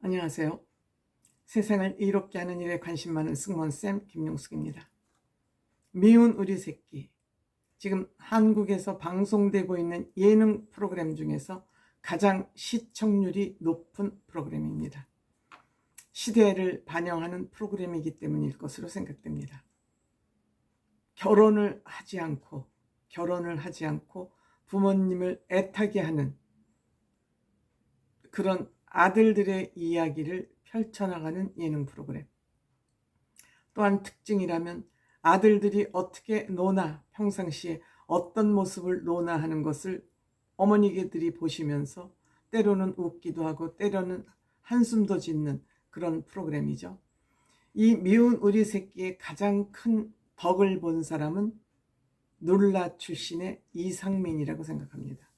안녕하세요. 세상을 이롭게 하는 일에 관심 많은 승무원쌤 김용숙입니다. 미운 우리 새끼. 지금 한국에서 방송되고 있는 예능 프로그램 중에서 가장 시청률이 높은 프로그램입니다. 시대를 반영하는 프로그램이기 때문일 것으로 생각됩니다. 결혼을 하지 않고 부모님을 애타게 하는 그런 아들들의 이야기를 펼쳐나가는 예능 프로그램. 또한 특징이라면 아들들이 어떻게 노나, 평상시에 어떤 모습을 노나 하는 것을 어머니들이 보시면서 때로는 웃기도 하고 때로는 한숨도 짓는 그런 프로그램이죠. 이 미운 우리 새끼의 가장 큰 덕을 본 사람은 놀라 출신의 이상민이라고 생각합니다.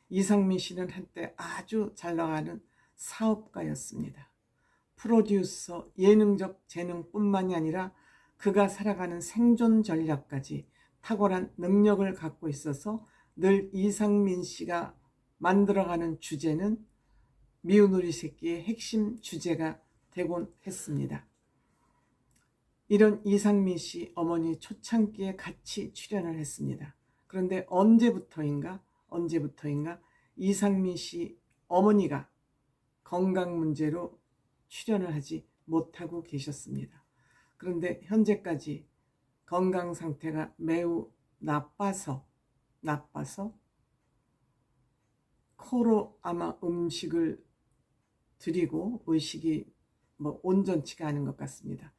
이상민 씨는 한때 아주 잘 나가는 사업가였습니다. 프로듀서, 예능적 재능뿐만이 아니라 그가 살아가는 생존 전략까지 탁월한 능력을 갖고 있어서 늘 이상민 씨가 만들어가는 주제는 미운 우리 새끼의 핵심 주제가 되곤 했습니다. 이런 이상민 씨 어머니 초창기에 같이 출연을 했습니다. 그런데 언제부터인가 이상민 씨 어머니가 건강 문제로 출연을 하지 못하고 계셨습니다. 그런데 현재까지 건강 상태가 매우 나빠서 코로 아마 음식을 드리고 의식이 온전치가 않은 것 같습니다.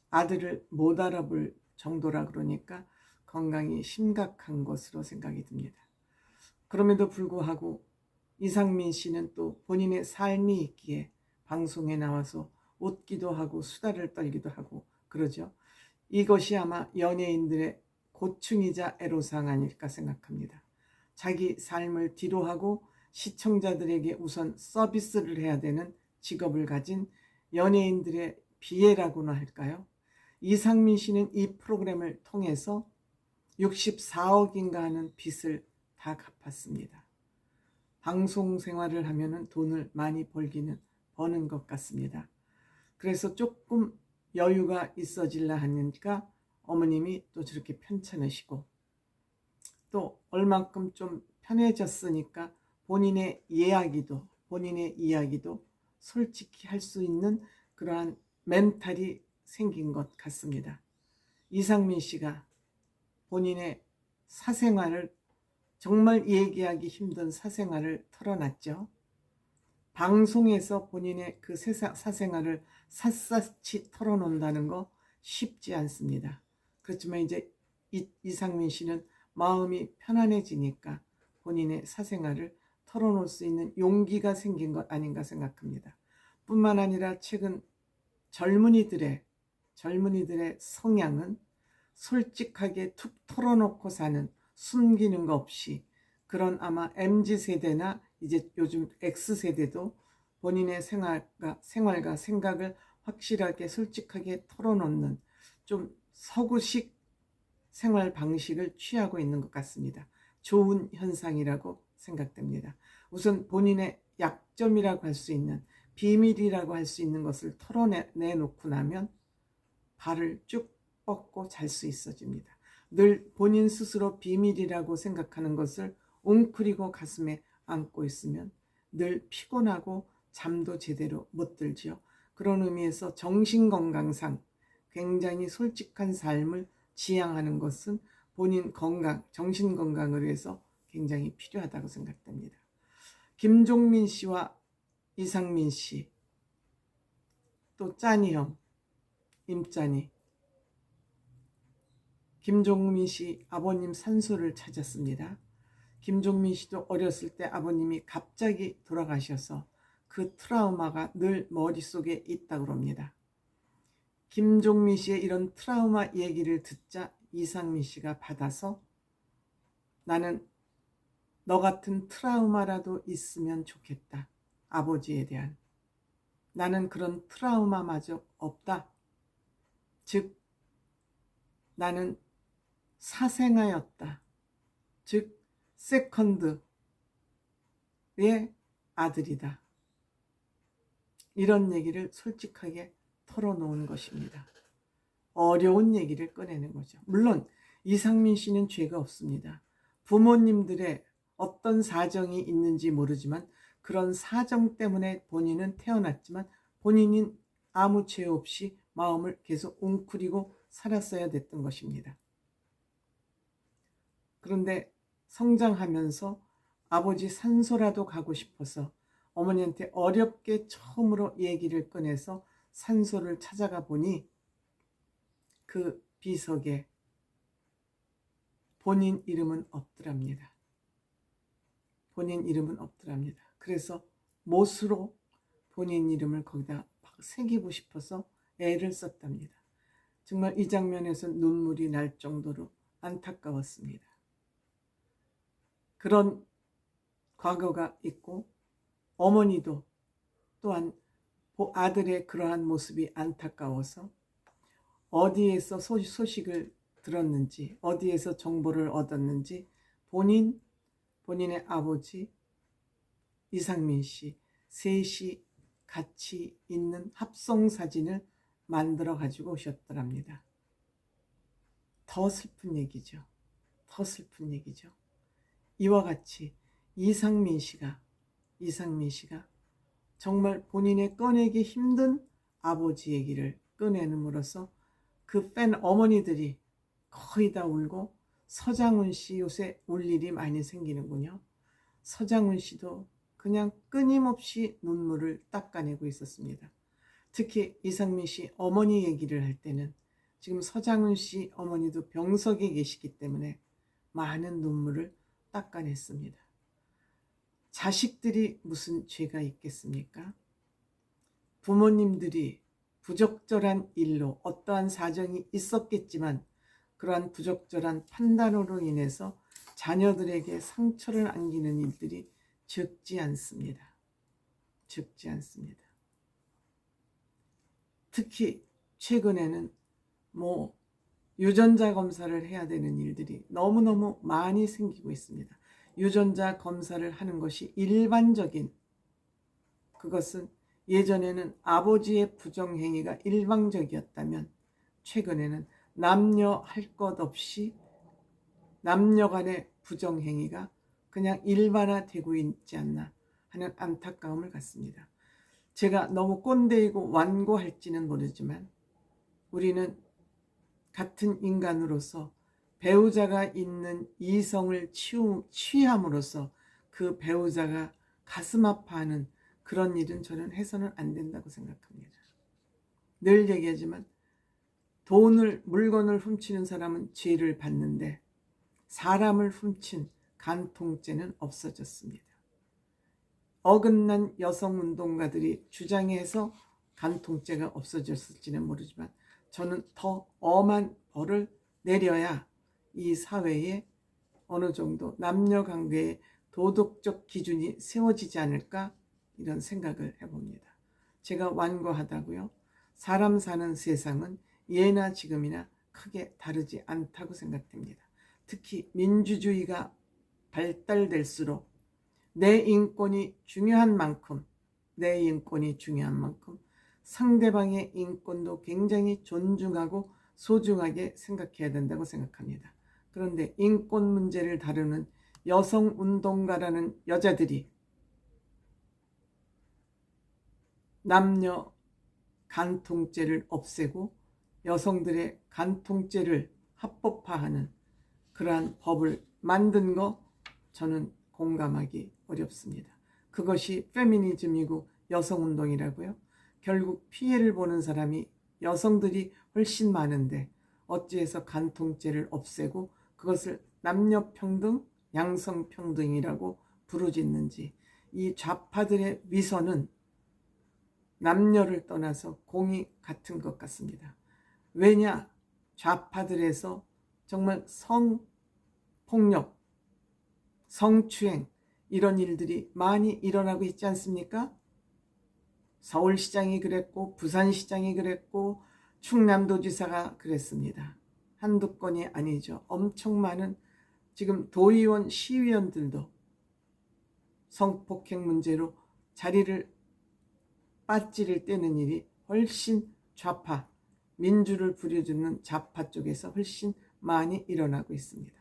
아들을 못 알아볼 정도라 그러니까 건강이 심각한 것으로 생각이 듭니다. 그럼에도 불구하고 이상민 씨는 또 본인의 삶이 있기에 방송에 나와서 웃기도 하고 수다를 떨기도 하고 그러죠. 이것이 아마 연예인들의 고충이자 애로사항 아닐까 생각합니다. 자기 삶을 뒤로하고 시청자들에게 우선 서비스를 해야 되는 직업을 가진 연예인들의 비애라고나 할까요? 이상민 씨는 이 프로그램을 통해서 64억인가 하는 빚을 다 갚았습니다. 방송 생활을 하면 돈을 많이 버는 것 같습니다. 그래서 조금 여유가 있어질라 하니까 어머님이 또 저렇게 편찮으시고 또 얼만큼 좀 편해졌으니까 본인의 이야기도 솔직히 할 수 있는 그러한 멘탈이 생긴 것 같습니다. 이상민 씨가 본인의 사생활을 정말 얘기하기 힘든 사생활을 털어놨죠. 방송에서 본인의 그 사생활을 샅샅이 털어놓는다는 거 쉽지 않습니다. 그렇지만 이제 이상민 씨는 마음이 편안해지니까 본인의 사생활을 털어놓을 수 있는 용기가 생긴 것 아닌가 생각합니다. 뿐만 아니라 최근 젊은이들의 성향은 솔직하게 툭 털어놓고 사는, 숨기는 거 없이 그런 아마 MZ세대나 이제 요즘 X세대도 본인의 생활과 생각을 확실하게 솔직하게 털어놓는 좀 서구식 생활 방식을 취하고 있는 것 같습니다. 좋은 현상이라고 생각됩니다. 우선 본인의 약점이라고 할 수 있는, 비밀이라고 할 수 있는 것을 털어내놓고 나면 발을 쭉 뻗고 잘 수 있어집니다. 늘 본인 스스로 비밀이라고 생각하는 것을 웅크리고 가슴에 안고 있으면 늘 피곤하고 잠도 제대로 못 들지요. 그런 의미에서 정신건강상 굉장히 솔직한 삶을 지향하는 것은 본인 건강, 정신건강을 위해서 굉장히 필요하다고 생각됩니다. 김종민 씨와 이상민 씨, 또 짠이 형, 임짠이. 김종민 씨 아버님 산소를 찾았습니다. 김종민 씨도 어렸을 때 아버님이 갑자기 돌아가셔서 그 트라우마가 늘 머릿속에 있다고 합니다. 김종민 씨의 이런 트라우마 얘기를 듣자 이상민 씨가 받아서 나는 너 같은 트라우마라도 있으면 좋겠다. 아버지에 대한. 나는 그런 트라우마마저 없다. 즉 나는 사생아였다. 즉 세컨드의 아들이다. 이런 얘기를 솔직하게 털어놓은 것입니다. 어려운 얘기를 꺼내는 거죠. 물론 이상민 씨는 죄가 없습니다. 부모님들의 어떤 사정이 있는지 모르지만 그런 사정 때문에 본인은 태어났지만 본인은 아무 죄 없이 마음을 계속 웅크리고 살았어야 됐던 것입니다. 그런데 성장하면서 아버지 산소라도 가고 싶어서 어머니한테 어렵게 처음으로 얘기를 꺼내서 산소를 찾아가 보니 그 비석에 본인 이름은 없더랍니다. 본인 이름은 없더랍니다. 그래서 못으로 본인 이름을 거기다 새기고 싶어서 애를 썼답니다. 정말 이 장면에서 눈물이 날 정도로 안타까웠습니다. 그런 과거가 있고 어머니도 또한 아들의 그러한 모습이 안타까워서 어디에서 소식을 들었는지 어디에서 정보를 얻었는지 본인의 아버지 이상민 씨 셋이 같이 있는 합성 사진을 만들어 가지고 오셨더랍니다. 더 슬픈 얘기죠. 더 슬픈 얘기죠. 이와 같이 이상민 씨가 정말 본인의 꺼내기 힘든 아버지 얘기를 꺼내는으로써 그 팬 어머니들이 거의 다 울고 서장훈 씨 요새 울 일이 많이 생기는군요. 서장훈 씨도 그냥 끊임없이 눈물을 닦아내고 있었습니다. 특히 이상민 씨 어머니 얘기를 할 때는 지금 서장훈 씨 어머니도 병석에 계시기 때문에 많은 눈물을 닦아냈습니다. 자식들이 무슨 죄가 있겠습니까? 부모님들이 부적절한 일로 어떠한 사정이 있었겠지만 그러한 부적절한 판단으로 인해서 자녀들에게 상처를 안기는 일들이 적지 않습니다. 적지 않습니다. 특히 최근에는 유전자 검사를 해야 되는 일들이 너무너무 많이 생기고 있습니다. 유전자 검사를 하는 것이 일반적인, 그것은 예전에는 아버지의 부정행위가 일방적이었다면 최근에는 남녀 할 것 없이 남녀 간의 부정행위가 그냥 일반화되고 있지 않나 하는 안타까움을 갖습니다. 제가 너무 꼰대이고 완고할지는 모르지만 우리는 같은 인간으로서 배우자가 있는 이성을 취함으로써 그 배우자가 가슴 아파하는 그런 일은 저는 해서는 안 된다고 생각합니다. 늘 얘기하지만 물건을 훔치는 사람은 죄를 받는데 사람을 훔친 간통죄는 없어졌습니다. 어긋난 여성운동가들이 주장해서 간통죄가 없어졌을지는 모르지만 저는 더 엄한 벌을 내려야 이 사회에 어느 정도 남녀관계의 도덕적 기준이 세워지지 않을까 이런 생각을 해봅니다. 제가 완고하다고요? 사람 사는 세상은 예나 지금이나 크게 다르지 않다고 생각됩니다. 특히 민주주의가 발달될수록 내 인권이 중요한 만큼 상대방의 인권도 굉장히 존중하고 소중하게 생각해야 된다고 생각합니다. 그런데 인권 문제를 다루는 여성운동가라는 여자들이 남녀 간통죄를 없애고 여성들의 간통죄를 합법화하는 그러한 법을 만든 거 저는 공감하기 어렵습니다. 그것이 페미니즘이고 여성운동이라고요? 결국 피해를 보는 사람이 여성들이 훨씬 많은데 어찌해서 간통죄를 없애고 그것을 남녀평등, 양성평등이라고 부르짖는지 이 좌파들의 위선은 남녀를 떠나서 공이 같은 것 같습니다. 왜냐? 좌파들에서 정말 성폭력, 성추행 이런 일들이 많이 일어나고 있지 않습니까? 서울시장이 그랬고 부산시장이 그랬고 충남도지사가 그랬습니다. 한두 건이 아니죠. 엄청 많은 지금 도의원, 시의원들도 성폭행 문제로 자리를 빠찌를 떼는 일이 훨씬 좌파, 민주를 부려주는 좌파 쪽에서 훨씬 많이 일어나고 있습니다.